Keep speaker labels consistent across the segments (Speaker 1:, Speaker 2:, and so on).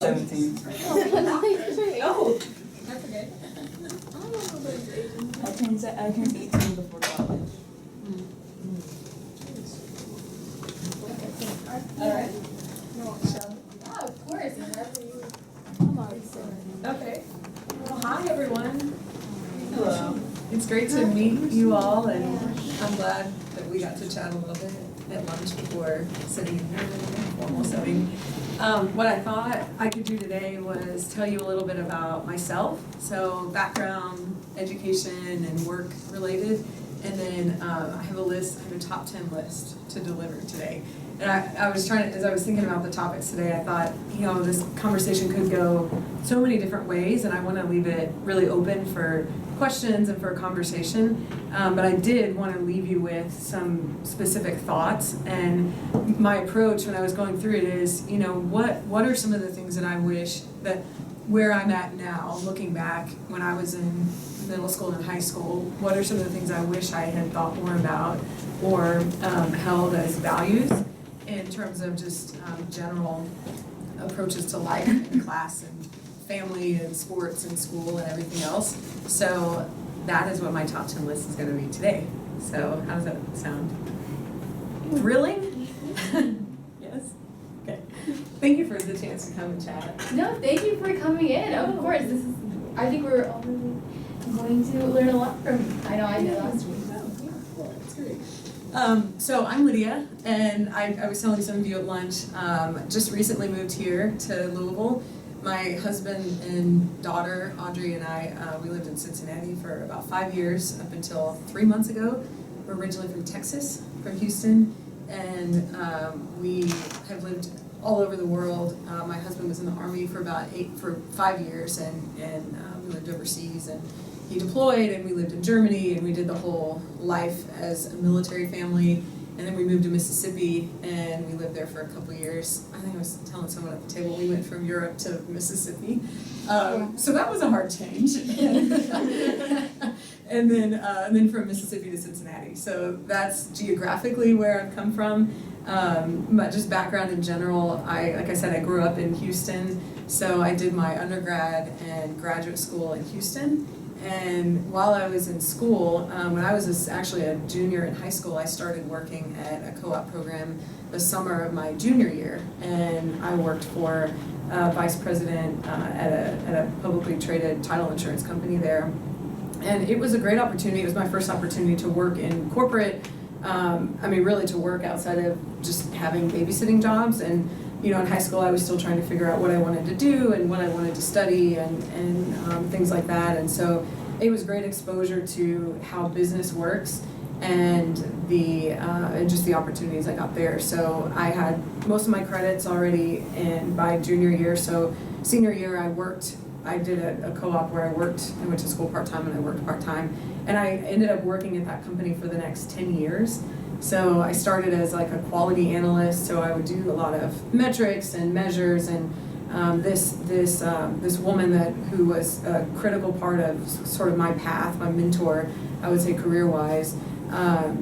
Speaker 1: 17.
Speaker 2: Oh, that's okay.
Speaker 1: I turned 18 before college.
Speaker 2: All right.
Speaker 3: Yeah, of course.
Speaker 2: Okay. Well, hi, everyone.
Speaker 1: Hello.
Speaker 2: It's great to meet you all, and I'm glad that we got to chat a little bit at lunch before sitting in here in a formal setting. What I thought I could do today was tell you a little bit about myself, so background, education, and work related, and then I have a top 10 list to deliver today. And as I was thinking about the topics today, I thought, this conversation could go so many different ways, and I want to leave it really open for questions and for a conversation. But I did want to leave you with some specific thoughts, and my approach when I was going through it is, what are some of the things that I wish that where I'm at now, looking back when I was in middle school and high school, what are some of the things I wish I had thought more about or held as values in terms of just general approaches to life and class and family and sports and school and everything else. So that is what my top 10 list is going to be today. So how does that sound? Thrilling? Yes? Okay. Thank you for the chance to come and chat.
Speaker 3: No, thank you for coming in. Of course, I think we're all really going to learn a lot from you. I did last week.
Speaker 2: Well, that's great. So I'm Lydia, and I was telling some of you at lunch, just recently moved here to Louisville. My husband and daughter, Audrey, and I, we lived in Cincinnati for about 5 years up until 3 months ago. We're originally from Texas, from Houston, and we have lived all over the world. My husband was in the Army for 5 years, and we lived overseas, and he deployed, and we lived in Germany, and we did the whole life as a military family. And then we moved to Mississippi, and we lived there for a couple of years. I think I was telling someone at the table, we went from Europe to Mississippi. So that was a hard change. and then from Mississippi to Cincinnati. So that's geographically where I've come from. But just background in general, like I said, I grew up in Houston. So I did my undergrad and graduate school in Houston. And while I was in school, when I was actually a junior in high school, I started working at a co-op program the summer of my junior year. And I worked for vice president at a publicly traded title insurance company there. And it was a great opportunity. It was my first opportunity to work in corporate, really to work outside of just having babysitting jobs. And in high school, I was still trying to figure out what I wanted to do and what I wanted to study and things like that. And so it was great exposure to how business works and just the opportunities I got there. So I had most of my credits already by junior year. So senior year, I did a co-op where I went to school part-time and I worked part-time. And I ended up working at that company for the next 10 years. So I started as like a quality analyst, so I would do a lot of metrics and measures, and this woman who was a critical part of sort of my path, my mentor, I would say career-wise,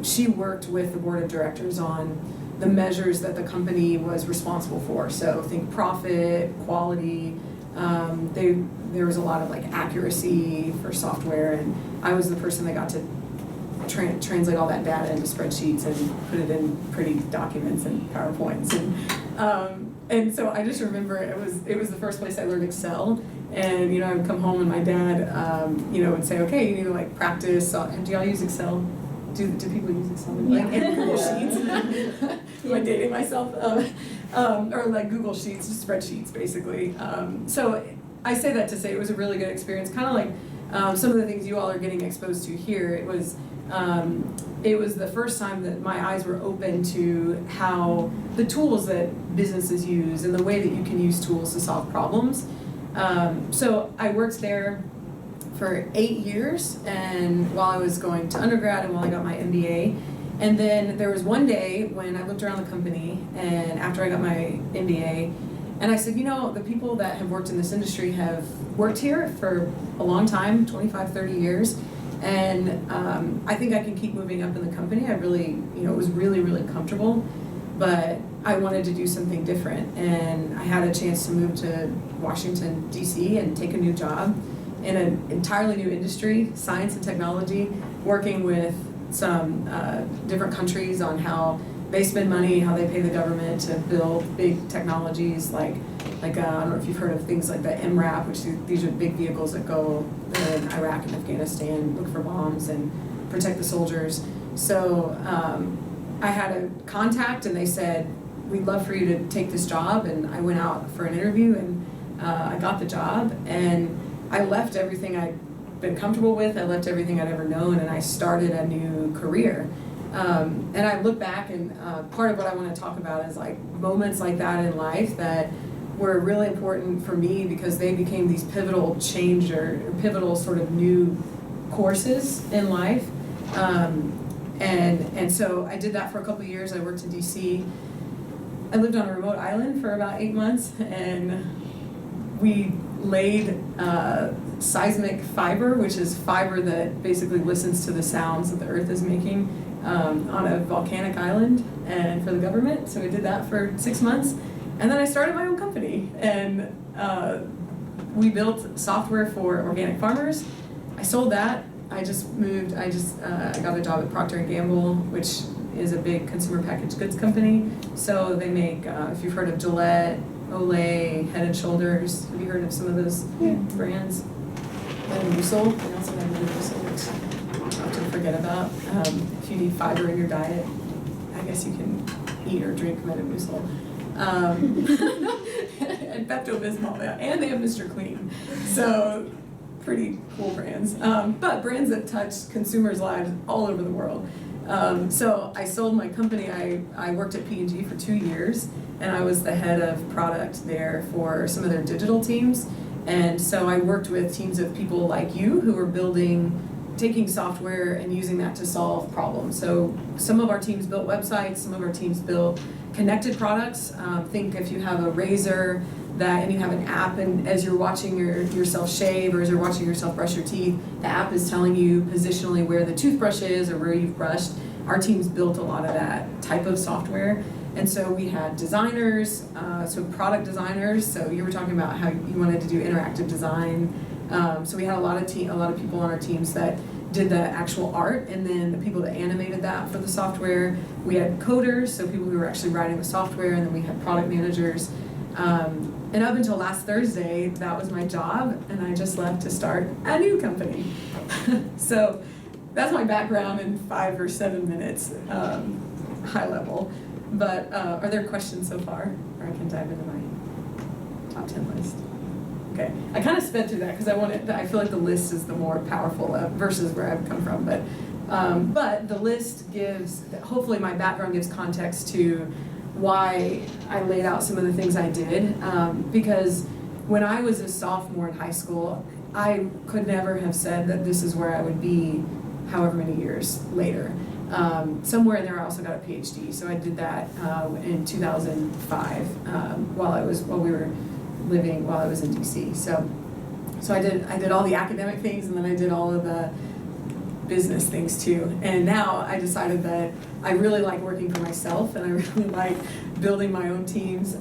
Speaker 2: she worked with the board of directors on the measures that the company was responsible for. So think profit, quality. There was a lot of like accuracy for software, and I was the person that got to translate all that data into spreadsheets and put it in pretty documents and PowerPoints, and so I just remember it was the first place I learned Excel. And I would come home and my dad would say, okay, you need to like practice. Do y'all use Excel? Do people use Excel? Like in Google Sheets? Am I dating myself? Or like Google Sheets, just spreadsheets basically. So I say that to say it was a really good experience, kind of like some of the things you all are getting exposed to here. It was the first time that my eyes were open to how the tools that businesses use and the way that you can use tools to solve problems. So I worked there for 8 years, and while I was going to undergrad and while I got my MBA. And then there was one day when I looked around the company, and after I got my MBA, and I said, the people that have worked in this industry have worked here for a long time, 25, 30 years. And I think I can keep moving up in the company. I really, it was really, really comfortable. But I wanted to do something different, and I had a chance to move to Washington, D.C. and take a new job in an entirely new industry, science and technology, working with some different countries on how they spend money, how they pay the government to build big technologies like I don't know if you've heard of things like the MRAP, which these are big vehicles that go in Iraq and Afghanistan, look for bombs and protect the soldiers. So I had a contact and they said, we'd love for you to take this job. And I went out for an interview and I got the job, and I left everything I'd been comfortable with. I left everything I'd ever known, and I started a new career. And I look back, and part of what I want to talk about is like moments like that in life that were really important for me because they became these pivotal change or pivotal sort of new courses in life. And so I did that for a couple of years. I worked in DC. I lived on a remote island for about 8 months, and we laid seismic fiber, which is fiber that basically listens to the sounds that the earth is making on a volcanic island and for the government. So we did that for 6 months. And then I started my own company, and we built software for organic farmers. I sold that. I got a job at Procter & Gamble, which is a big consumer packaged goods company. So they make, if you've heard of Gillette, Olay, Head & Shoulders, have you heard of some of those brands? Metamucil, they also have Metamucil, which not to forget about. If you need fiber in your diet, I guess you can eat or drink Metamucil. And Pepto-Bismol, yeah. And they have Mr. Clean. So pretty cool brands, but brands that touch consumers' lives all over the world. So I sold my company. I worked at P&G for 2 years, and I was the head of product there for some of their digital teams. And so I worked with teams of people like you who were taking software and using that to solve problems. So some of our teams built websites, some of our teams built connected products. Think if you have a razor and you have an app, and as you're watching yourself shave or as you're watching yourself brush your teeth, the app is telling you positionally where the toothbrush is or where you've brushed. Our teams built a lot of that type of software. And so we had designers, so product designers. So you were talking about how you wanted to do interactive design. So we had a lot of people on our teams that did the actual art, and then the people that animated that for the software. We had coders, so people who were actually writing the software, and then we had product managers. And up until last Thursday, that was my job, and I just left to start a new company. So that's my background in 5 or 7 minutes, high level. But are there questions so far? Or I can dive into my top 10 list. Okay, I kind of sped through that because I feel like the list is the more powerful versus where I've come from. But the list hopefully my background gives context to why I laid out some of the things I did. Because when I was a sophomore in high school, I could never have said that this is where I would be however many years later. Somewhere in there I also got a PhD, so I did that in 2005 while I was in DC. So I did all the academic things, and then I did all of the business things too. And now I decided that I really like working for myself, and I really like building my own teams.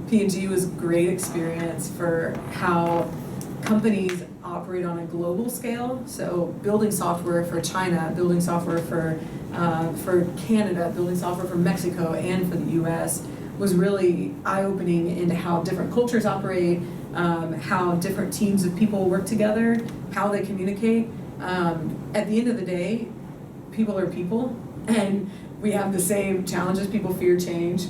Speaker 2: P&G was a great experience for how companies operate on a global scale. So building software for China, building software for Canada, building software for Mexico and for the US was really eye-opening into how different cultures operate, how different teams of people work together, how they communicate. At the end of the day, people are people, and we have the same challenges. People fear change.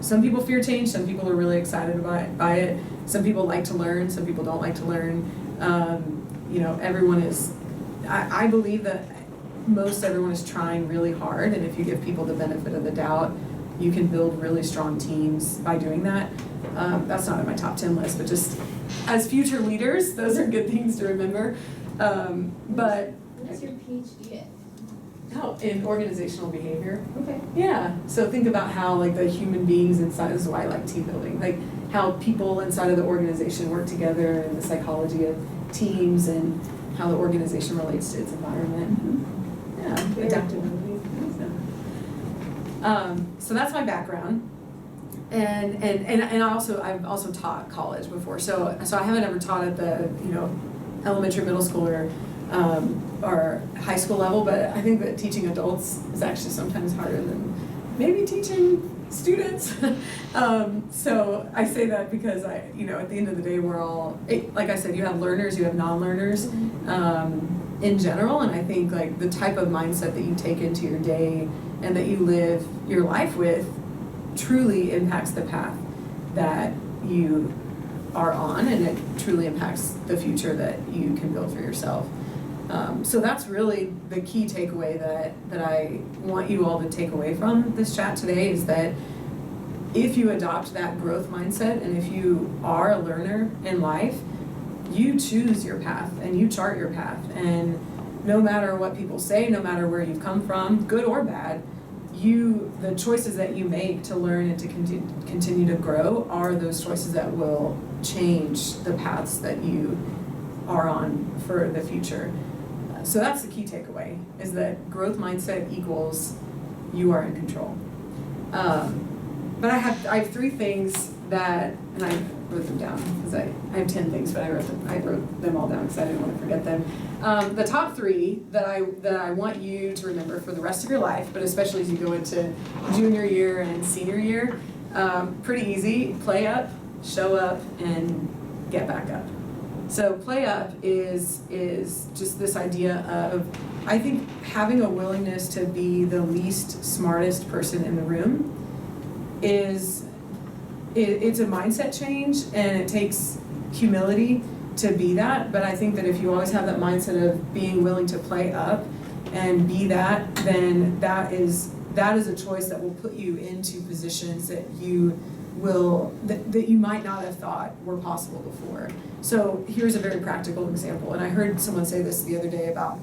Speaker 2: Some people fear change. Some people are really excited by it. Some people like to learn. Some people don't like to learn. Everyone is. I believe that most everyone is trying really hard, and if you give people the benefit of the doubt, you can build really strong teams by doing that. That's not in my top 10 list, but just as future leaders, those are good things to remember. But
Speaker 3: What is your PhD in?
Speaker 2: In organizational behavior.
Speaker 3: Okay.
Speaker 2: Yeah. So think about how the human beings inside. This is why I like team building. How people inside of the organization work together, and the psychology of teams, and how the organization relates to its environment. Yeah. Adaptability. So that's my background. And I've also taught college before, so I haven't ever taught at the, elementary, middle school, or high school level, but I think that teaching adults is actually sometimes harder than maybe teaching students. So I say that because at the end of the day, we're all, like I said, you have learners, you have non-learners, in general, and I think like the type of mindset that you take into your day and that you live your life with truly impacts the path that you are on, and it truly impacts the future that you can build for yourself. So that's really the key takeaway that I want you all to take away from this chat today, is that if you adopt that growth mindset, and if you are a learner in life, you choose your path and you chart your path. And no matter what people say, no matter where you've come from, good or bad, the choices that you make to learn and to continue to grow are those choices that will change the paths that you are on for the future. So that's the key takeaway, is that growth mindset equals you are in control. But I have 3 things that, and I wrote them down because I have 10 things, but I wrote them all down because I didn't want to forget them. The top 3 that I want you to remember for the rest of your life, but especially as you go into junior year and senior year, pretty easy: play up, show up, and get back up. So play up is just this idea of, I think, having a willingness to be the least smartest person in the room it's a mindset change, and it takes humility to be that. But I think that if you always have that mindset of being willing to play up and be that, then that is a choice that will put you into positions that you might not have thought were possible before. So here's a very practical example, and I heard someone say this the other day about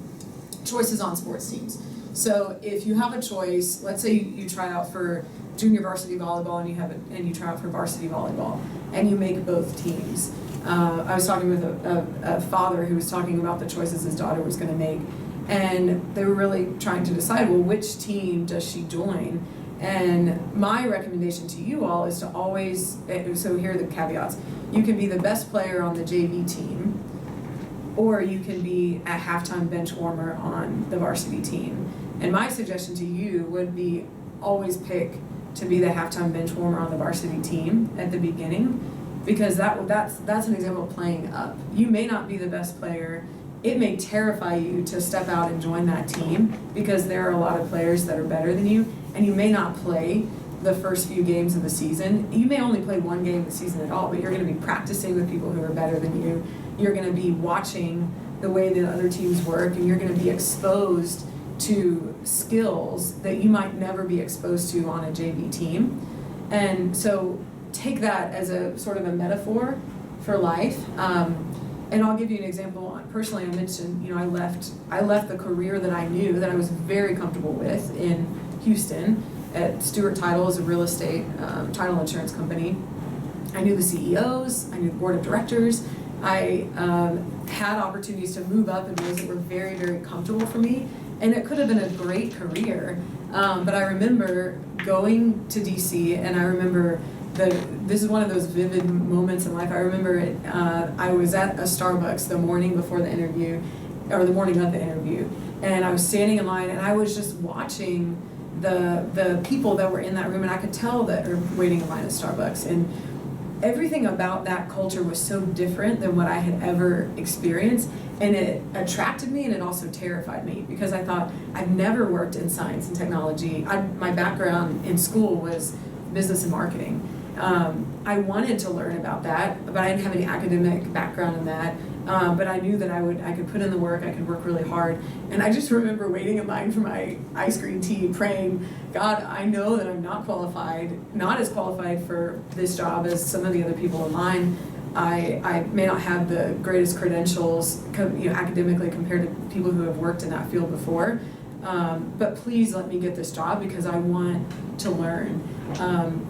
Speaker 2: choices on sports teams. So if you have a choice, let's say you try out for junior varsity volleyball and you try out for varsity volleyball, and you make both teams. I was talking with a father who was talking about the choices his daughter was going to make, and they were really trying to decide, well, which team does she join? And my recommendation to you all is to always, so here are the caveats: you can be the best player on the JV team, or you can be a halftime bench warmer on the varsity team. And my suggestion to you would be always pick to be the halftime bench warmer on the varsity team at the beginning, because that's an example of playing up. You may not be the best player. It may terrify you to step out and join that team because there are a lot of players that are better than you, and you may not play the first few games of the season. You may only play 1 game of the season at all, but you're going to be practicing with people who are better than you. You're going to be watching the way that other teams work, and you're going to be exposed to skills that you might never be exposed to on a JV team. And so take that as a sort of a metaphor for life. And I'll give you an example. Personally, I mentioned, I left the career that I knew, that I was very comfortable with in Houston at Stewart Title as a real estate title insurance company. I knew the CEOs, I knew the board of directors. I had opportunities to move up in ways that were very, very comfortable for me, and it could have been a great career. But I remember going to DC, and I remember this is one of those vivid moments in life. I remember it. I was at a Starbucks the morning before the interview, or the morning of the interview, and I was standing in line, and I was just watching the people that were in that room, and I could tell that were waiting in line at Starbucks, and everything about that culture was so different than what I had ever experienced, and it attracted me, and it also terrified me, because I thought, I've never worked in science and technology. My background in school was business and marketing. I wanted to learn about that, but I didn't have any academic background in that. But I knew that I could put in the work, I could work really hard. And I just remember waiting in line for my ice cream tea, praying, God, I know that I'm not as qualified for this job as some of the other people in line. I may not have the greatest credentials, academically, compared to people who have worked in that field before. But please let me get this job because I want to learn.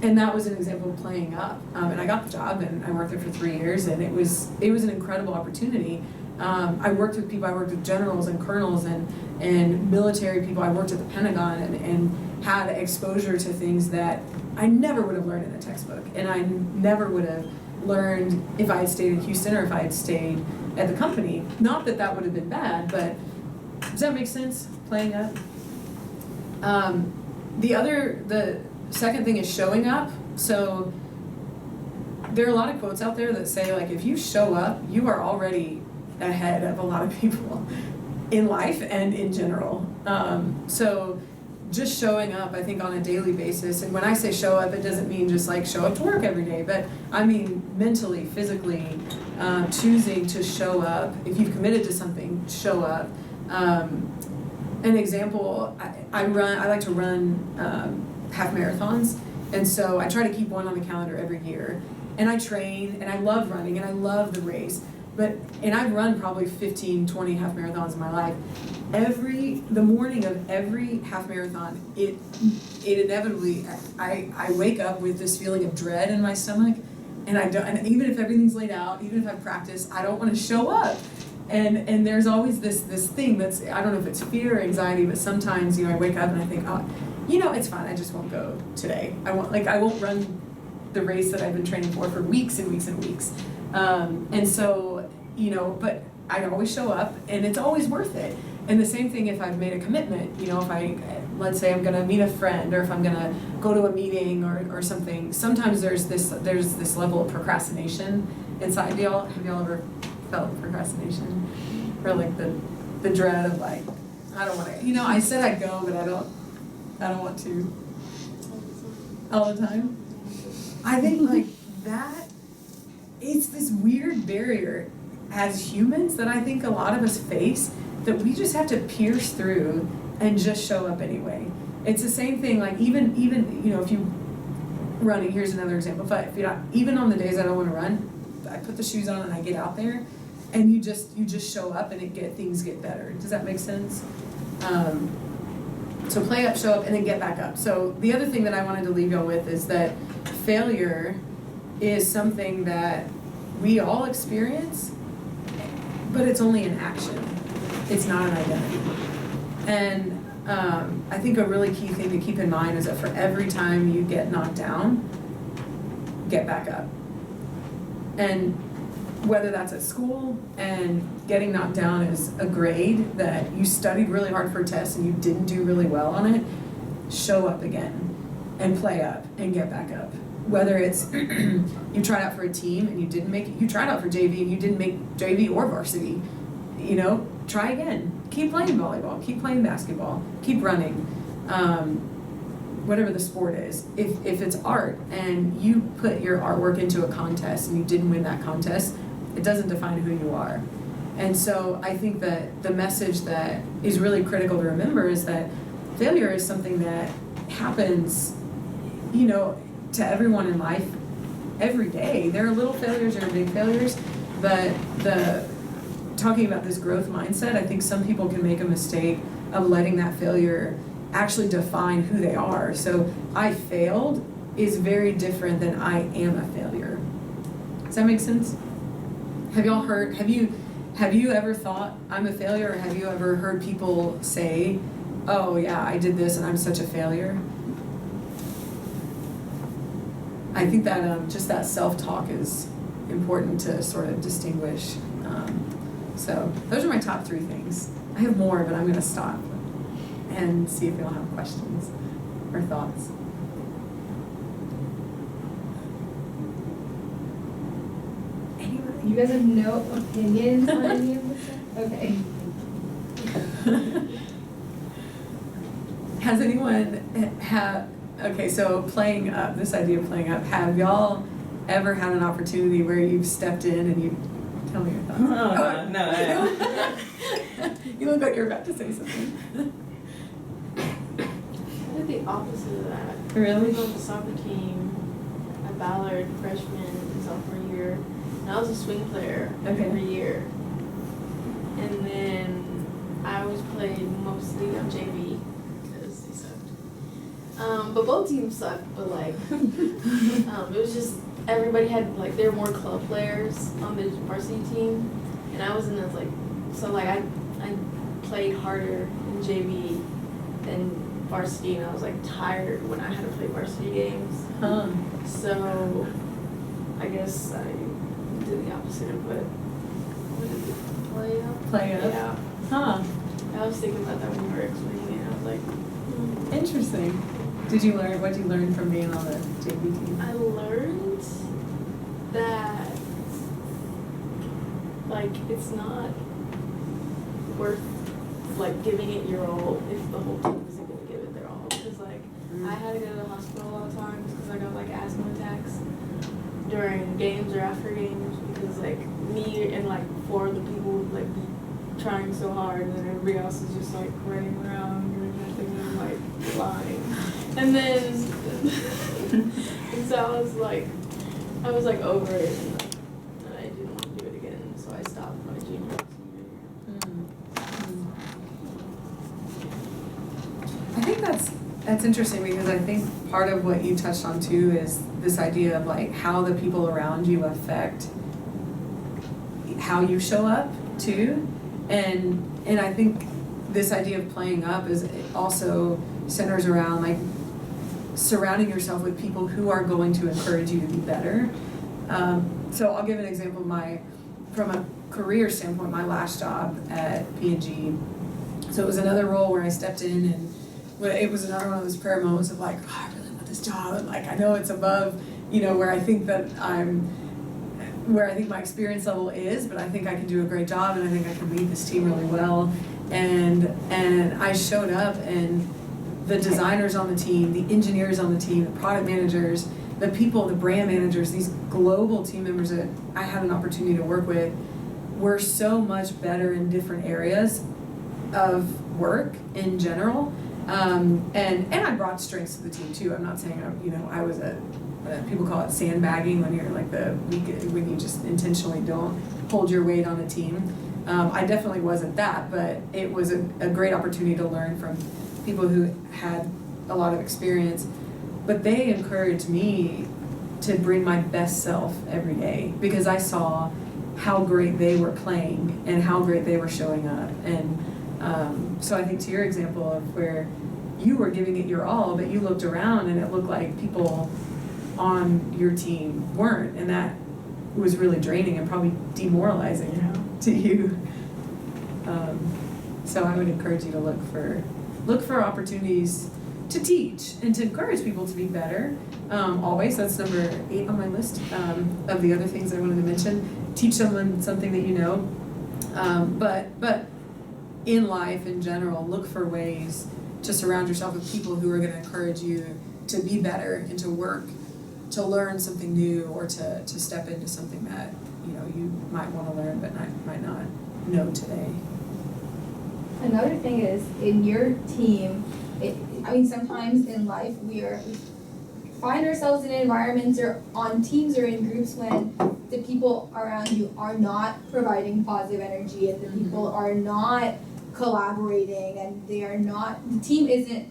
Speaker 2: And that was an example of playing up. And I got the job, and I worked there for 3 years, and it was an incredible opportunity. I worked with people, I worked with generals and colonels and military people. I worked at the Pentagon and had exposure to things that I never would have learned in a textbook, and I never would have learned if I had stayed in Houston or if I had stayed at the company. Not that that would have been bad, but does that make sense, playing up? The second thing is showing up. So there are a lot of quotes out there that say, like, if you show up, you are already ahead of a lot of people in life and in general. So just showing up, I think, on a daily basis, and when I say show up, it doesn't mean just like show up to work every day, but I mean mentally, physically, choosing to show up. If you've committed to something, show up. An example, I like to run half marathons, and so I try to keep one on the calendar every year. And I train, and I love running, and I love the race. And I've run probably 15, 20 half marathons in my life. The morning of every half marathon, it inevitably, I wake up with this feeling of dread in my stomach, and and even if everything's laid out, even if I've practiced, I don't want to show up. And there's always this thing that's, I don't know if it's fear or anxiety, but sometimes, I wake up and I think, oh, it's fine, I just won't go today. I won't run the race that I've been training for weeks and weeks and weeks. And so, but I always show up, and it's always worth it. And the same thing if I've made a commitment, if let's say I'm gonna meet a friend, or if I'm gonna go to a meeting or something, sometimes there's this level of procrastination inside. Have y'all ever felt procrastination? Or like the dread of like, I don't wanna, I said I'd go, but I don't want to. All the time? I think like that, it's this weird barrier as humans that I think a lot of us face, that we just have to pierce through and just show up anyway. It's the same thing, like even if you running, here's another example. If even on the days I don't want to run, I put the shoes on and I get out there, and you just show up, and things get better. Does that make sense? So play up, show up, and then get back up. So the other thing that I wanted to leave y'all with is that failure is something that we all experience, but it's only an action. It's not an identity. And I think a really key thing to keep in mind is that for every time you get knocked down, get back up. And whether that's at school and getting knocked down is a grade that you studied really hard for a test and you didn't do really well on it, show up again and play up and get back up. Whether it's you tried out for a team and you didn't make it, you tried out for JV and you didn't make JV or varsity, try again. Keep playing volleyball, keep playing basketball, keep running, whatever the sport is. If it's art and you put your artwork into a contest and you didn't win that contest, it doesn't define who you are. And so I think that the message that is really critical to remember is that failure is something that happens, to everyone in life every day. There are little failures, there are big failures, but talking about this growth mindset, I think some people can make a mistake of letting that failure actually define who they are. So I failed is very different than I am a failure. Does that make sense? Have you ever thought I'm a failure, or have you ever heard people say, oh yeah, I did this and I'm such a failure? I think that just that self-talk is important to sort of distinguish. So those are my top 3 things. I have more, but I'm going to stop and see if you'll have questions or thoughts. Anybody?
Speaker 3: You guys have no opinions on any of this stuff? Okay.
Speaker 2: Has anyone okay, so playing up, this idea of playing up, have y'all ever had an opportunity where you've stepped in and you, tell me your thoughts.
Speaker 1: Oh, no.
Speaker 2: You look like you're about to say something.
Speaker 4: I did the opposite of that. I
Speaker 2: Really?
Speaker 4: was on the soccer team at Ballard freshman and sophomore year, and I was a swing player
Speaker 2: Okay.
Speaker 4: every year. And then I was played mostly on JV because they sucked. But both teams sucked. But like, it was just everybody had like there were more club players on the varsity team, and I was in this like so like I played harder in JV than varsity and I was like tired when I had to play varsity games. So I guess I did the opposite of what is it? Play up?
Speaker 2: Play up?
Speaker 4: Yeah.
Speaker 2: Huh.
Speaker 4: I was thinking about that when you were explaining it. I was like,
Speaker 2: Interesting. What did you learn from being on the JV team?
Speaker 4: I learned that like it's not worth like giving it your all if the whole team isn't gonna give it their all. Because like I had to go to the hospital a lot of times because I got like asthma attacks during games or after games because like me and like 4 other people would like be trying so hard and then everybody else is just like running around doing nothing and like lying. And then and so I was like over it and I didn't want to do it again, so I stopped my junior and senior year.
Speaker 2: I think that's interesting because I think part of what you touched on too is this idea of like how the people around you affect how you show up too. And I think this idea of playing up is also centers around like surrounding yourself with people who are going to encourage you to be better. So I'll give an example of from a career standpoint, my last job at P&G. So it was another role where I stepped in and it was another one of those prayer moments of like, oh, I really want this job. And like, I know it's above, where I think my experience level is, but I think I can do a great job and I think I can lead this team really well. And I showed up and the designers on the team, the engineers on the team, the product managers, the people, the brand managers, these global team members that I had an opportunity to work with were so much better in different areas of work in general. And I brought strengths to the team too. I'm not saying, I was people call it sandbagging when you're like when you just intentionally don't hold your weight on a team. I definitely wasn't that, but it was a great opportunity to learn from people who had a lot of experience. But they encouraged me to bring my best self every day because I saw how great they were playing and how great they were showing up. And so I think to your example of where you were giving it your all, but you looked around and it looked like people on your team weren't, and that was really draining and probably demoralizing to you. So I would encourage you to look for opportunities to teach and to encourage people to be better. Always, that's number 8 on my list of the other things I wanted to mention. Teach someone something that you know, but in life in general, look for ways to surround yourself with people who are going to encourage you to be better and to work, to learn something new, or to step into something that you might want to learn but might not know today.
Speaker 3: Another thing is in your team, sometimes in life we find ourselves in environments or on teams or in groups when the people around you are not providing positive energy and the people are not collaborating and the team isn't,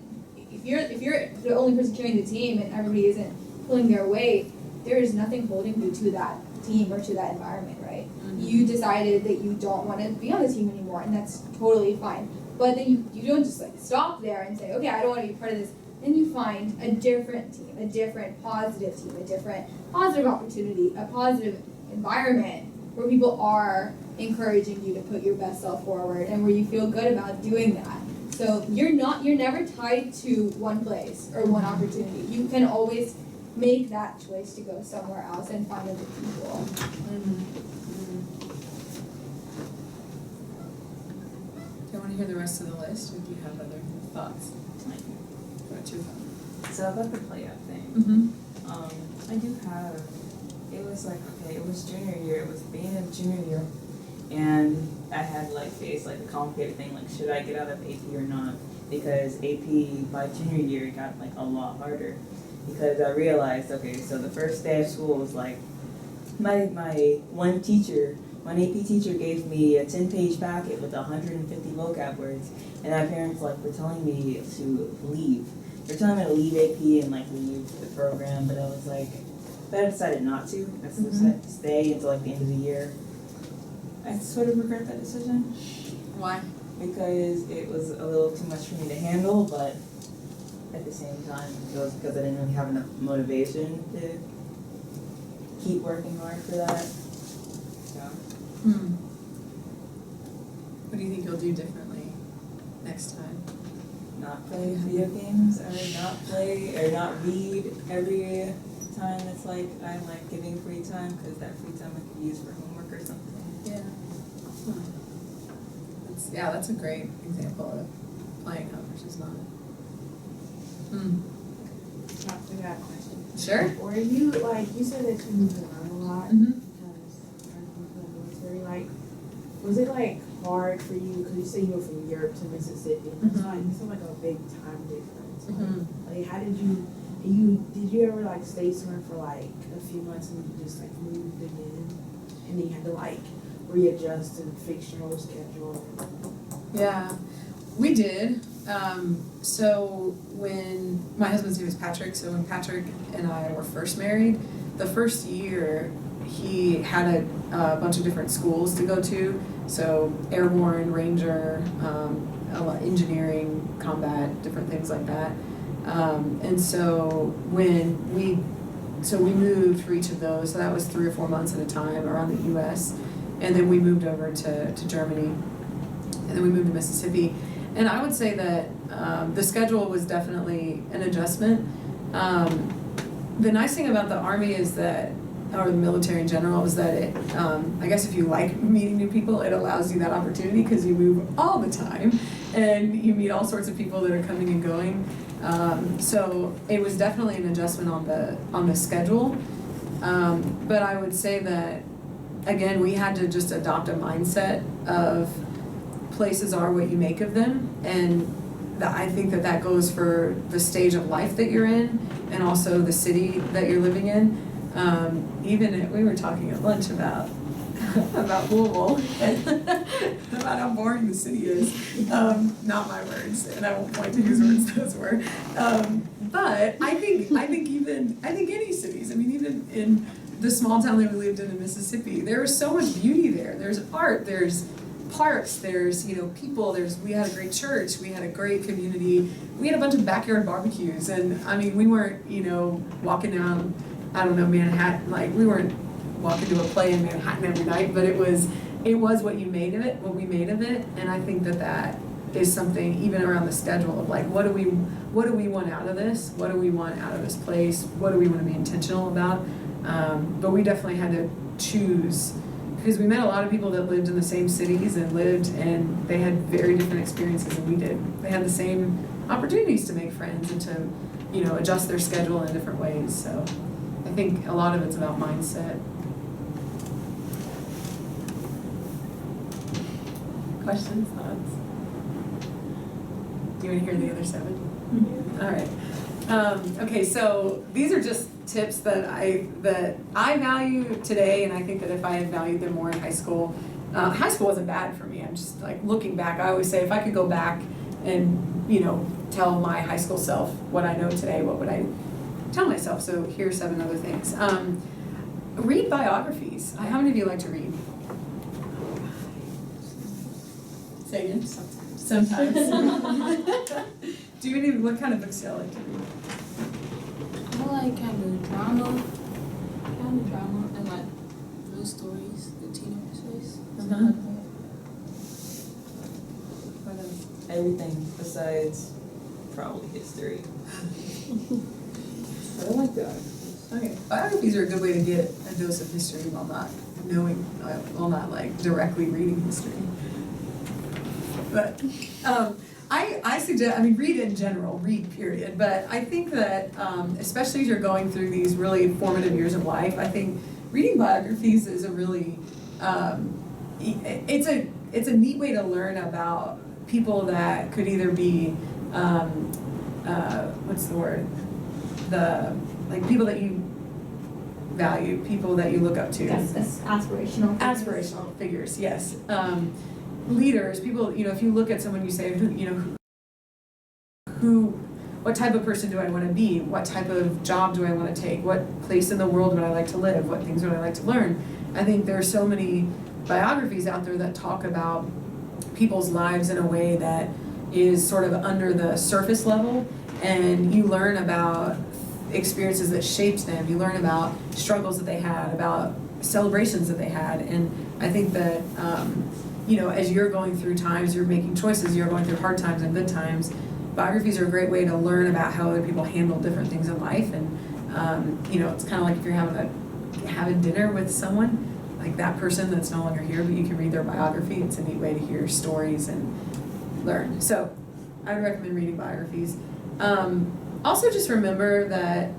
Speaker 3: if you're the only person carrying the team and everybody isn't pulling their weight, there is nothing holding you to that team or to that environment, right? You decided that you don't want to be on the team anymore, and that's totally fine. But then you don't just like stop there and say, okay, I don't want to be part of this. Then you find a different team, a different positive team, a different positive opportunity, a positive environment where people are encouraging you to put your best self forward and where you feel good about doing that. So you're never tied to one place or one opportunity. You can always make that choice to go somewhere else and find other people.
Speaker 2: Do you want to hear the rest of the list, or do you have other thoughts?
Speaker 1: So about the play up thing, I do have, it was junior year, it was beginning of junior year, and I had faced a complicated thing, should I get out of AP or not, because AP by junior year it got a lot harder, because I realized, so the first day of school was my one AP teacher gave me a 10-page packet with 150 vocab words, and my parents were telling me to leave. They're telling me to leave AP and leave the program, but I was but I decided not to. I decided to stay until the end of the year. I sort of regret that decision.
Speaker 2: Why?
Speaker 1: Because it was a little too much for me to handle, but at the same time, it was because I didn't really have enough motivation to keep working hard for that. So,
Speaker 2: What do you think you'll do differently next time?
Speaker 1: not play video games, or not read every time it's like I'm like giving free time, because that free time I could use for homework or something.
Speaker 2: Yeah. That's a great example of playing up versus not.
Speaker 5: I got a question.
Speaker 2: Sure.
Speaker 5: Were you, like, you said that you moved around a lot
Speaker 2: Mm-hmm.
Speaker 5: because you're in the military, like, was it, like, hard for you, because you said you were from Europe to Mississippi, and it's like, it's like a big time difference. Like, how did you ever, like, stay somewhere for, like, a few months and you just, like, moved again? And then you had to, like, readjust and fix your whole schedule?
Speaker 2: Yeah, we did. So when my husband's name is Patrick, so when Patrick and I were first married, the first year he had a bunch of different schools to go to. So airborne, ranger, engineering, combat, different things like that. And so when we moved for each of those, so that was 3 or 4 months at a time around the US. And then we moved over to Germany. And then we moved to Mississippi. And I would say that the schedule was definitely an adjustment. The nice thing about the Army is that, or the military in general, is that it, I guess if you like meeting new people, it allows you that opportunity because you move all the time and you meet all sorts of people that are coming and going. So it was definitely an adjustment on the schedule. But I would say that, again, we had to just adopt a mindset of places are what you make of them, and I think that goes for the stage of life that you're in and also the city that you're living in. We were talking at lunch about Louisville and about how boring the city is. Not my words, and I won't point to whose words those were. But I think any cities, I mean, even in the small town that we lived in Mississippi, there was so much beauty there. There's art, there's parks, there's people, we had a great church, we had a great community, we had a bunch of backyard barbecues, and I mean, we weren't walking down, I don't know, Manhattan, like we weren't walking to a play in Manhattan every night, but it was what we made of it, and I think that is something even around the schedule of like what do we want out of this, what do we want out of this place, what do we want to be intentional about, but we definitely had to choose. Because we met a lot of people that lived in the same cities and they had very different experiences than we did. They had the same opportunities to make friends and to, adjust their schedule in different ways. So I think a lot of it's about mindset. Questions, thoughts? Do you want to hear the other 7? Mm-hmm. All right. Okay, so these are just tips that I value today, and I think that if I had valued them more in high school wasn't bad for me. I'm just like looking back, I always say if I could go back and tell my high school self what I know today, what would I tell myself? So here's 7 other things. Read biographies. How many of you like to read? Say again? Sometimes. What kind of books do y'all like to read?
Speaker 6: I like kind of drama, and like real stories, the teenage stories.
Speaker 1: What else? Everything besides probably history. But I like biographies.
Speaker 2: Okay, biographies are a good way to get a dose of history while not like directly reading history. But I suggest, read in general, read period, but I think that especially as you're going through these really formative years of life, I think reading biographies is a really, it's a neat way to learn about people that could either be, what's the word? People that you value, people that you look up to.
Speaker 3: That's aspirational.
Speaker 2: Aspirational figures, yes. Leaders, people, if you look at someone, you say, what type of person do I want to be? What type of job do I want to take? What place in the world would I like to live? What things would I like to learn? I think there are so many biographies out there that talk about people's lives in a way that is sort of under the surface level and you learn about experiences that shaped them. You learn about struggles that they had, about celebrations that they had. And I think that, as you're going through times, you're making choices, you're going through hard times and good times, biographies are a great way to learn about how other people handle different things in life. And, it's kind of like if you're having dinner with someone, like that person that's no longer here, but you can read their biography. It's a neat way to hear stories and learn. So I would recommend reading biographies. Also just remember that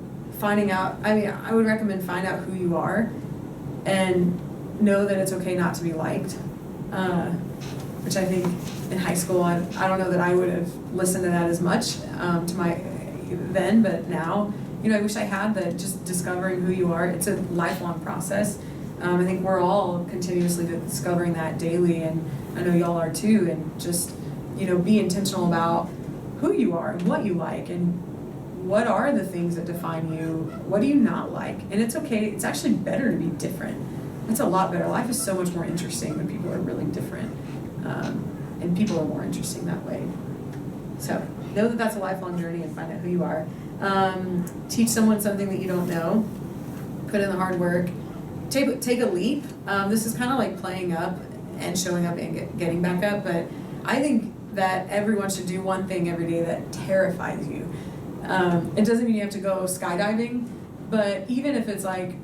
Speaker 2: I would recommend find out who you are and know that it's okay not to be liked. Which I think in high school, I don't know that I would have listened to that as much then, but now, I wish I had that. Just discovering who you are, it's a lifelong process. I think we're all continuously discovering that daily, and I know y'all are too, and just, be intentional about who you are and what you like and what are the things that define you, what do you not like, and it's okay, it's actually better to be different. It's a lot better. Life is so much more interesting when people are really different, and people are more interesting that way. So know that that's a lifelong journey and find out who you are. Teach someone something that you don't know. Put in the hard work. Take a leap. This is kind of like playing up and showing up and getting back up, but I think that everyone should do one thing every day that terrifies you. It doesn't mean you have to go skydiving, but even if it's like,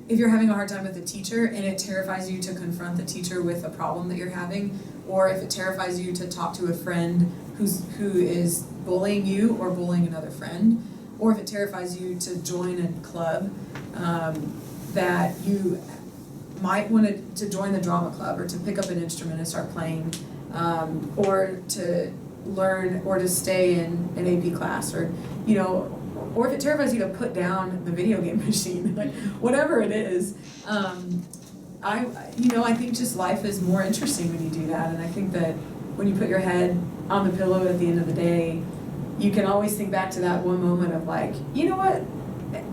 Speaker 2: if you're having a hard time with a teacher and it terrifies you to confront the teacher with a problem that you're having, or if it terrifies you to talk to a friend who is bullying you or bullying another friend, or if it terrifies you to join a club that you might want to join the drama club or to pick up an instrument and start playing, or to learn or to stay in an AP class, or or if it terrifies you to put down the video game machine, like whatever it is, I think just life is more interesting when you do that. And I think that when you put your head on the pillow at the end of the day, you can always think back to that one moment of like, you know what,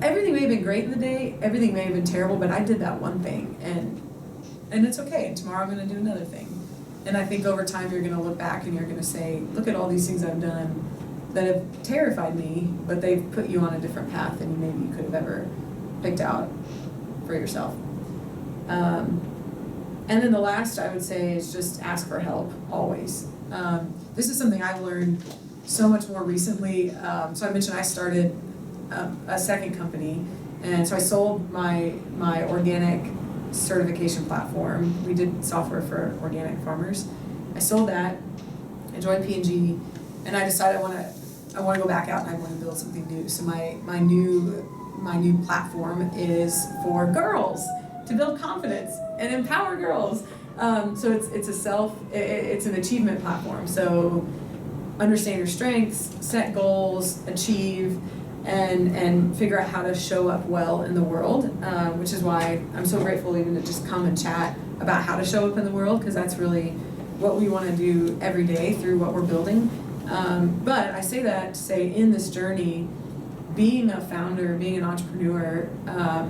Speaker 2: everything may have been great in the day, everything may have been terrible, but I did that one thing, and it's okay, and tomorrow I'm gonna do another thing. And I think over time you're gonna look back and you're gonna say, look at all these things I've done that have terrified me, but they've put you on a different path than maybe you could have ever picked out for yourself. And then the last I would say is just ask for help, always. This is something I've learned so much more recently. So I mentioned I started a second company, and so I sold my organic certification platform. We did software for organic farmers. I sold that, I joined P&G, and I decided I want to go back out and I want to build something new. So my new platform is for girls, to build confidence and empower girls. So it's an achievement platform. So understand your strengths, set goals, achieve, and figure out how to show up well in the world, which is why I'm so grateful even to just come and chat about how to show up in the world, because that's really what we want to do every day through what we're building. But I say that to say, in this journey, being a founder, being an entrepreneur, I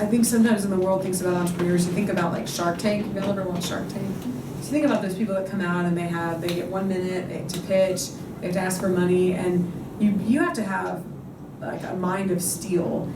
Speaker 2: think sometimes when the world thinks about entrepreneurs, you think about like Shark Tank. Have y'all ever watched Shark Tank? So think about those people that come out and they get 1 minute to pitch, they have to ask for money, and you have to have like a mind of steel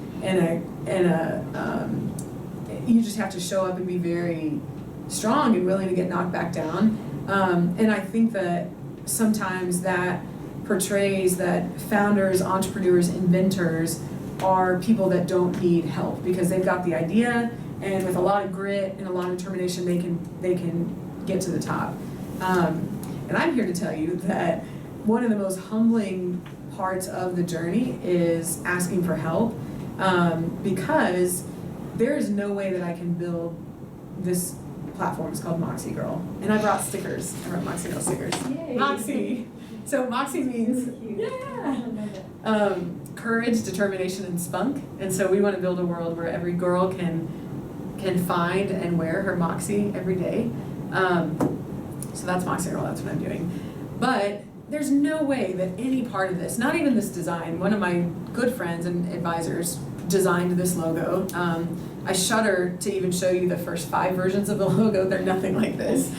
Speaker 2: you just have to show up and be very strong and willing to get knocked back down. And I think that sometimes that portrays that founders, entrepreneurs, inventors are people that don't need help because they've got the idea, and with a lot of grit and a lot of determination they can get to the top. And I'm here to tell you that one of the most humbling parts of the journey is asking for help, because there is no way that I can build this platform. It's called Moxie Girl, and I brought stickers. I brought Moxie Girl stickers.
Speaker 3: Yay.
Speaker 2: Moxie. So Moxie means courage, determination, and spunk. And so we want to build a world where every girl can find and wear her Moxie every day. So that's Moxie Girl. That's what I'm doing. But there's no way that any part of this, not even this design, one of my good friends and advisors designed this logo. I shudder to even show you the first 5 versions of the logo. They're nothing like this.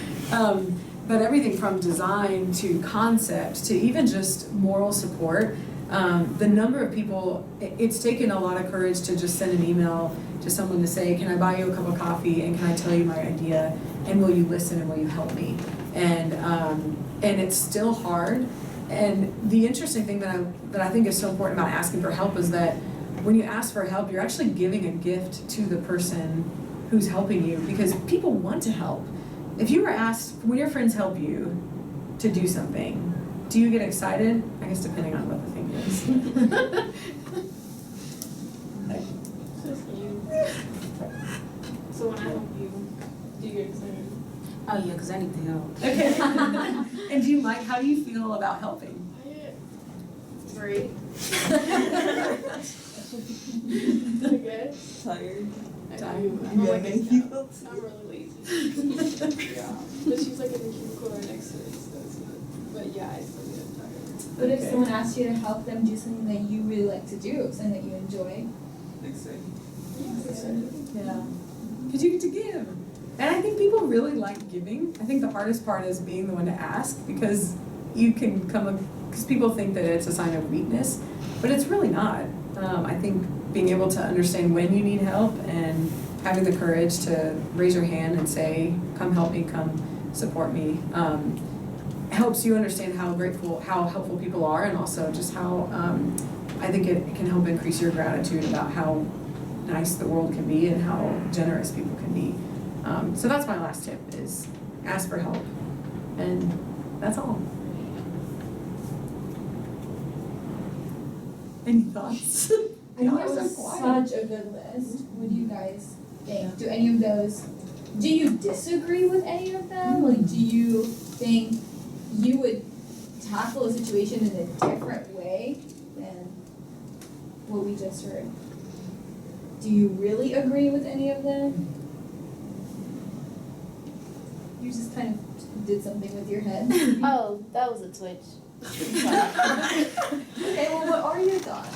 Speaker 2: but everything from design to concept to even just moral support. The number of people, it's taken a lot of courage to just send an email to someone to say, can I buy you a cup of coffee and can I tell you my idea and will you listen and will you help me? And it's still hard. And the interesting thing that I think is so important about asking for help is that when you ask for help, you're actually giving a gift to the person who's helping you, because people want to help. If you were asked, when your friends help you to do something, do you get excited? I guess depending on what the thing is.
Speaker 4: So when I help you, do you get excited?
Speaker 6: Oh yeah, because I need the help.
Speaker 2: Okay. And do you like, how do you feel about helping?
Speaker 4: Great. I guess.
Speaker 1: Tired.
Speaker 4: I
Speaker 2: Tired.
Speaker 4: do. I don't like
Speaker 1: Yeah,
Speaker 4: it.
Speaker 1: thank you.
Speaker 4: I'm really lazy. Yeah. But she's like in the cubicle right next to me, so it's not. But yeah, I still get tired.
Speaker 3: But if
Speaker 2: Okay.
Speaker 3: someone asks you to help them do something that you really like to do, something that you enjoy,
Speaker 1: Excited.
Speaker 2: Yeah. Because you get to give. And I think people really like giving. I think the hardest part is being the one to ask, because you can because people think that it's a sign of weakness, but it's really not. I think being able to understand when you need help and having the courage to raise your hand and say, come help me, come support me, helps you understand how helpful people are, and also just how I think it can help increase your gratitude about how nice the world can be and how generous people can be. So that's my last tip, is ask for help. And that's all. Any thoughts?
Speaker 3: I think that
Speaker 2: Y'all are
Speaker 3: was
Speaker 2: so quiet.
Speaker 3: such a good list. What do you guys think? Do any of those, do you disagree with any of them? Like, do you think you would tackle a situation in a different way than what we just heard? Do you really agree with any of them? You just kind of did something with your head.
Speaker 7: Oh, that was a twitch.
Speaker 3: Okay, well, what are your thoughts?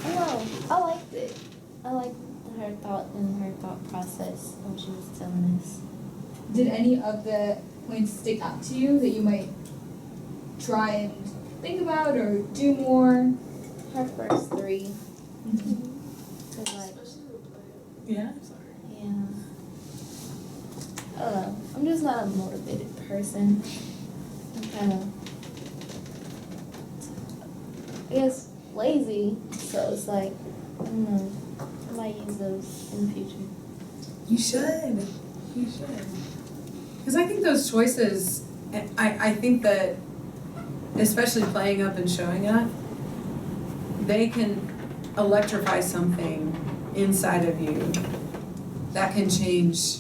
Speaker 7: Well, I liked it. I liked her thought and her thought process when she was telling us.
Speaker 3: Did any of the points stick out to you that you might try and think about or do more?
Speaker 7: Her first three.
Speaker 3: Mm-hmm.
Speaker 7: Cause like,
Speaker 4: Especially the play.
Speaker 2: Yeah.
Speaker 4: I'm sorry.
Speaker 7: yeah. I don't know. I'm just not a motivated person. I'm kind of, I guess, lazy. So it's like, I don't know. I might use those in the future.
Speaker 2: You should. You should. Because I think those choices, I think that, especially playing up and showing up, they can electrify something inside of you that can change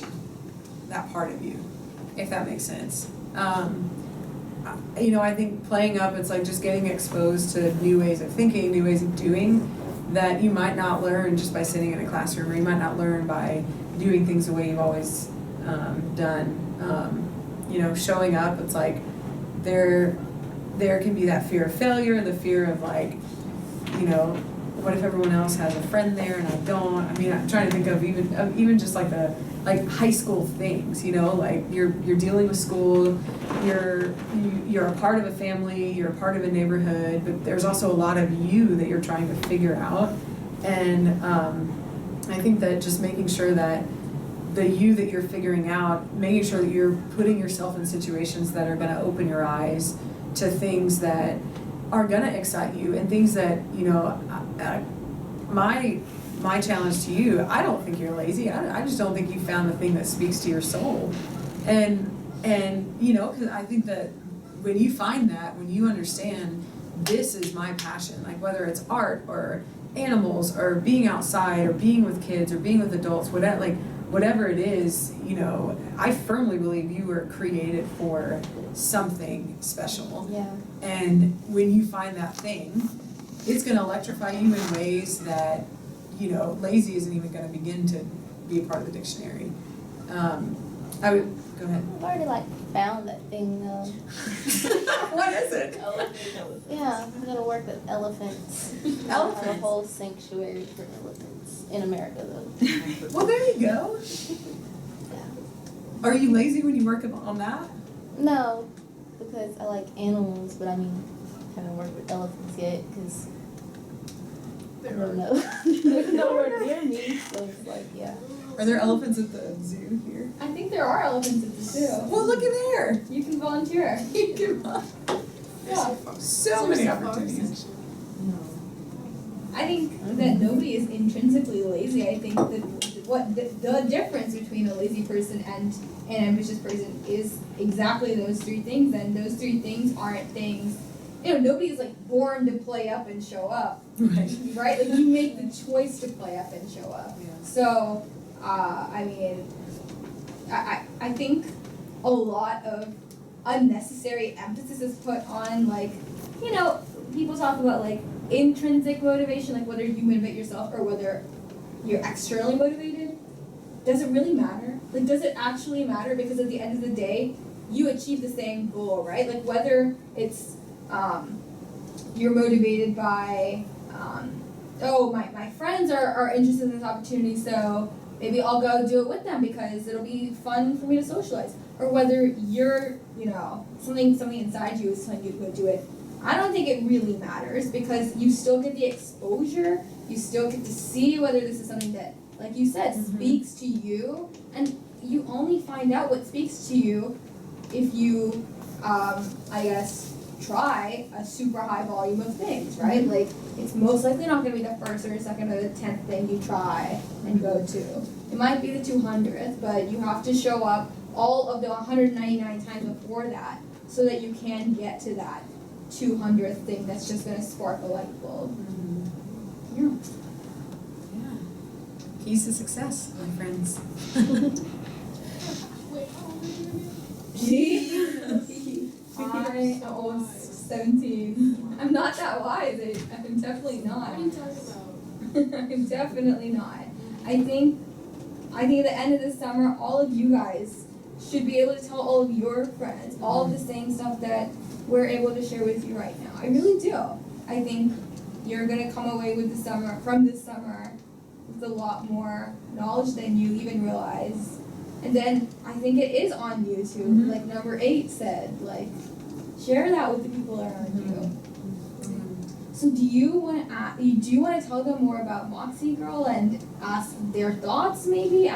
Speaker 2: that part of you, if that makes sense. I think playing up, it's like just getting exposed to new ways of thinking, new ways of doing that you might not learn just by sitting in a classroom, or you might not learn by doing things the way you've always done. Showing up, it's like there can be that fear of failure, the fear of like, what if everyone else has a friend there and I don't? I mean, I'm trying to think of even just like the high school things, like you're dealing with school, you're a part of a family, you're a part of a neighborhood, but there's also a lot of you that you're trying to figure out. And I think that just making sure that the you that you're figuring out, making sure that you're putting yourself in situations that are going to open your eyes to things that are going to excite you, and things that, my challenge to you, I don't think you're lazy. I just don't think you found the thing that speaks to your soul. And because I think that when you find that, when you understand this is my passion, like whether it's art or animals or being outside or being with kids or being with adults, whatever it is, I firmly believe you were created for something special.
Speaker 7: Yeah.
Speaker 2: And when you find that thing, it's going to electrify you in ways that, lazy isn't even going to begin to be a part of the dictionary. I would, go ahead.
Speaker 7: I've already found that thing though.
Speaker 2: What is it?
Speaker 7: Yeah, I'm gonna work with elephants. I have a whole sanctuary for elephants in America though.
Speaker 2: Well, there you go.
Speaker 7: Yeah.
Speaker 2: Are you lazy when you work on that?
Speaker 7: No, because I like animals, but I mean, haven't worked with elephants yet because I don't know. There's nowhere near me, so it's like, yeah.
Speaker 2: Are there elephants at the zoo here?
Speaker 3: I think there are elephants at the zoo.
Speaker 2: Well, look at there.
Speaker 3: You can volunteer.
Speaker 2: You can
Speaker 3: Yeah.
Speaker 2: so many opportunities.
Speaker 3: I think that nobody is intrinsically lazy. I think that the difference between a lazy person and an ambitious person is exactly those three things. And those three things aren't things, nobody's like born to play up and show up,
Speaker 2: Right.
Speaker 3: right? Like you make the choice to play up and show up.
Speaker 2: Yeah.
Speaker 3: So, I mean, I think a lot of unnecessary emphasis is put on like, people talk about like intrinsic motivation, like whether you motivate yourself or whether you're externally motivated. Does it really matter? Like, does it actually matter? Because at the end of the day, you achieve the same goal, right? Like whether it's you're motivated by my friends are interested in this opportunity, so maybe I'll go do it with them because it'll be fun for me to socialize. Or whether you're, something inside you is telling you to go do it. I don't think it really matters because you still get the exposure, you still get to see whether this is something that, like you said, speaks to you, and you only find out what speaks to you if you, try a super high volume of things, right? Like, it's most likely not going to be the first or second or the 10th thing you try and go to. It might be the 200th, but you have to show up all of the 199 times before that so that you can get to that 200th thing that's just going to spark a light bulb. Yeah.
Speaker 2: Keys to success, my friends.
Speaker 3: I am almost 17. I'm not that wise. I'm definitely not.
Speaker 4: What are you talking about?
Speaker 3: I'm definitely not. I think at the end of the summer, all of you guys should be able to tell all of your friends all of the same stuff that we're able to share with you right now. I really do. I think you're gonna come away with from this summer with a lot more knowledge than you even realize. And then I think it is on you to, like number 8 said, like share that with the people around you. So do you want to tell them more about Moxie Girl and ask their thoughts maybe?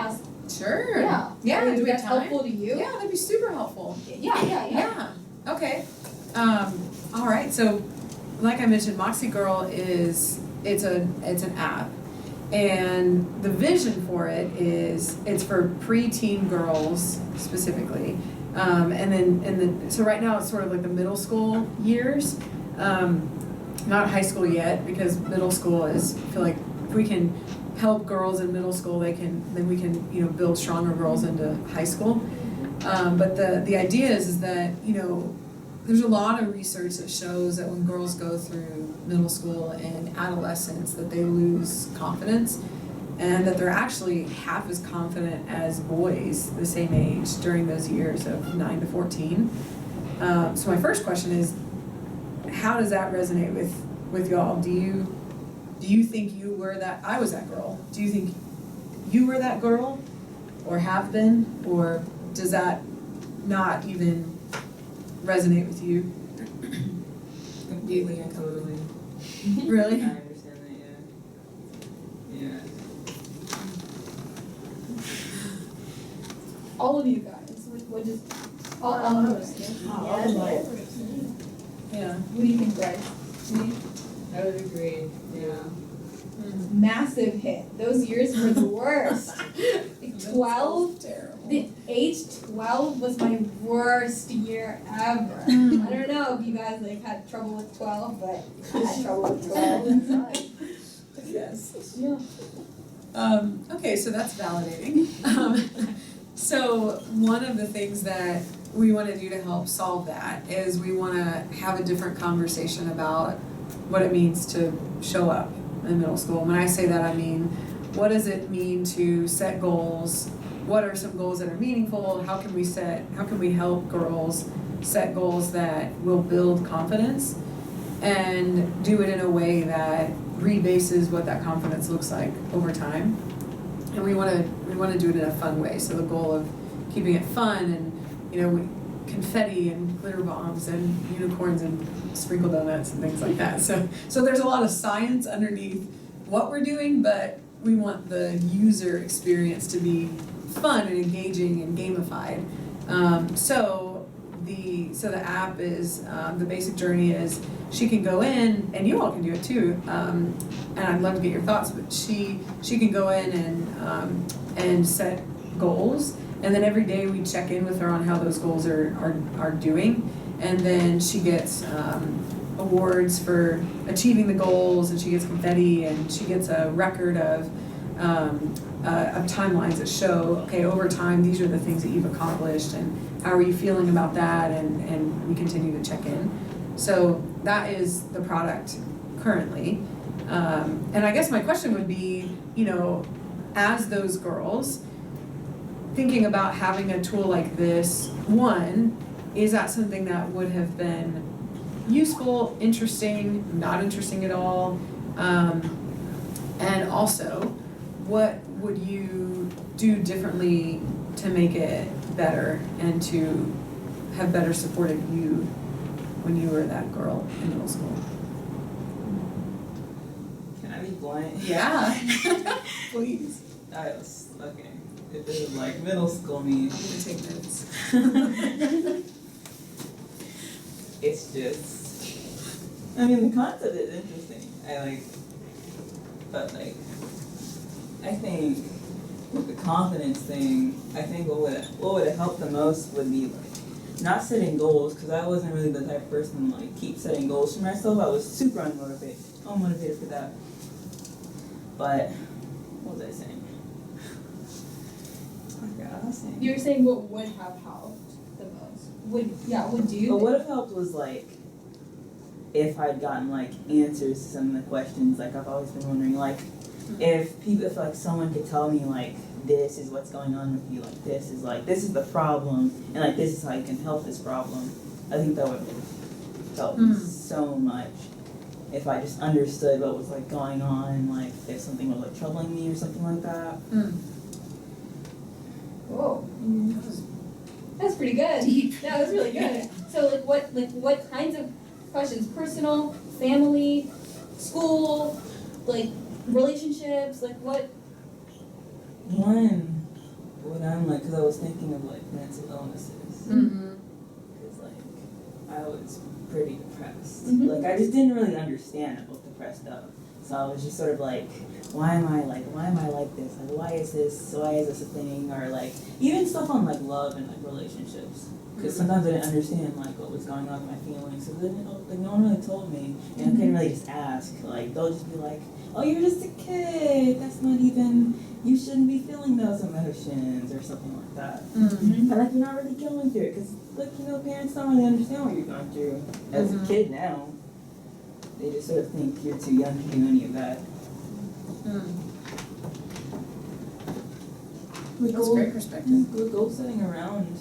Speaker 2: Sure.
Speaker 3: Yeah.
Speaker 2: Yeah,
Speaker 3: I mean,
Speaker 2: do we have
Speaker 3: that's
Speaker 2: time?
Speaker 3: helpful to you?
Speaker 2: Yeah, that'd be super helpful.
Speaker 3: Yeah.
Speaker 2: Okay. All right. So, like I mentioned, Moxie Girl it's an app, and the vision for it is it's for preteen girls specifically, so right now it's sort of like the middle school years, not high school yet because middle school is, I feel like if we can help girls in middle school, then we can build stronger girls into high school. But the idea is that there's a lot of research that shows that when girls go through middle school and adolescence that they lose confidence, and that they're actually half as confident as boys the same age during those years of 9 to 14. So my first question is, how does that resonate with y'all? Do you think you were that? I was that girl. Do you think you were that girl, or have been, or does that not even resonate with you?
Speaker 1: Completely and totally.
Speaker 2: Really?
Speaker 1: I understand that, yeah.
Speaker 3: All of you guys, what does all of us?
Speaker 2: Yeah.
Speaker 3: What do you think, Bryce? Me?
Speaker 1: I would agree, yeah.
Speaker 3: Massive hit. Those years were the worst. 12.
Speaker 2: Terrible.
Speaker 3: The age 12 was my worst year ever. I don't know if you guys had trouble with 12, but I had trouble with 12.
Speaker 2: Yes.
Speaker 3: Yeah.
Speaker 2: Okay, so that's validating. So one of the things that we want to do to help solve that is we want to have a different conversation about what it means to show up in middle school. When I say that, I mean, what does it mean to set goals? What are some goals that are meaningful? How can we help girls set goals that will build confidence and do it in a way that rebases what that confidence looks like over time? And we want to do it in a fun way. So the goal of keeping it fun, and confetti and glitter bombs and unicorns and sprinkle donuts and things like that. So there's a lot of science underneath what we're doing, but we want the user experience to be fun and engaging and gamified. So the app is, the basic journey is she can go in, and you all can do it too, and I'd love to get your thoughts, but she can go in and set goals, and then every day we check in with her on how those goals are doing, and then she gets awards for achieving the goals, and she gets confetti, and she gets a record of timelines that show, okay, over time, these are the things that you've accomplished, and how are you feeling about that, and we continue to check in. So that is the product currently. And I guess my question would be, you know, as those girls, thinking about having a tool like this, one, is that something that would have been useful, interesting, not interesting at all? And also, what would you do differently to make it better and to have better supported you when you were that girl in middle school?
Speaker 1: Can I be blunt?
Speaker 2: Yeah, please.
Speaker 1: Okay. If this is like middle school me,
Speaker 2: I'm gonna take notes.
Speaker 1: it's just, I mean, the concept is interesting. But like, I think with the confidence thing, I think what would have helped the most would be like not setting goals, because I wasn't really the type of person to like keep setting goals for myself. I was super unmotivated for that. But what was I saying? I forgot what I was saying.
Speaker 3: You were saying what would have helped the most? Would you?
Speaker 1: But what would have helped was like if I'd gotten like answers to some of the questions. Like I've always been wondering, like if like someone could tell me like this is what's going on with you, like this is the problem, and like this is how you can help this problem. I think that would have helped me so much if I just understood what was like going on, like if something was like troubling me or something like that.
Speaker 3: Whoa. That's pretty good. Yeah, that's really good. So what kinds of questions? Personal, family, school, like relationships, like what?
Speaker 1: One, what I'm like, because I was thinking of like mental illnesses. Because like I was pretty depressed. Like I just didn't really understand what depressed of. So I was just sort of like, why am I like this? Like why is this a thing? Or like even stuff on like love and like relationships. Because sometimes I didn't understand like what was going on with my feelings. So then like no one really told me, and I couldn't really just ask. Like they'll just be like, oh, you're just a kid. That's not even. You shouldn't be feeling those emotions or something like that. But like you're not really going through it because like parents don't really understand what you're going through as a kid now. They just sort of think you're too young to do any of that.
Speaker 2: That's a great perspective.
Speaker 1: With goal setting around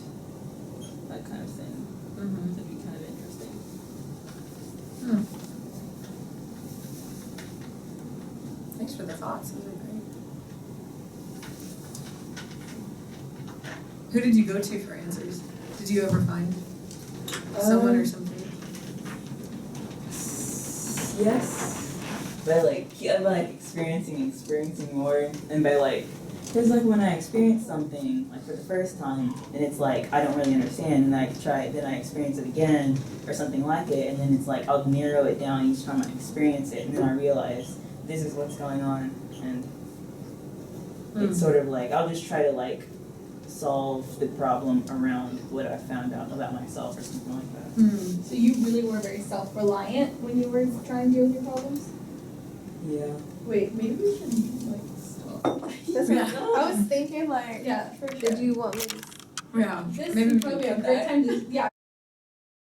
Speaker 1: that kind of thing, it'd be kind of interesting.
Speaker 2: Thanks for the thoughts. Those are great. Who did you go to for answers? Did you ever find someone or something?
Speaker 1: Yes, by like experiencing more, and by like, because like when I experience something like for the first time, and it's like I don't really understand, and then I experience it again or something like it, and then it's like I'll narrow it down each time I experience it, and then I realize this is what's going on, and it's sort of like I'll just try to like solve the problem around what I found out about myself or something like that.
Speaker 3: So you really were very self-reliant when you were trying to deal with your problems?
Speaker 1: Yeah.
Speaker 5: Wait, maybe we should like stop.
Speaker 4: That's what I was thinking, like,
Speaker 3: Yeah, for sure.
Speaker 4: did you want me to
Speaker 2: Yeah.
Speaker 3: This
Speaker 2: Maybe we
Speaker 3: would
Speaker 2: can
Speaker 3: probably be a
Speaker 2: put
Speaker 3: great
Speaker 2: that.
Speaker 3: time to, yeah,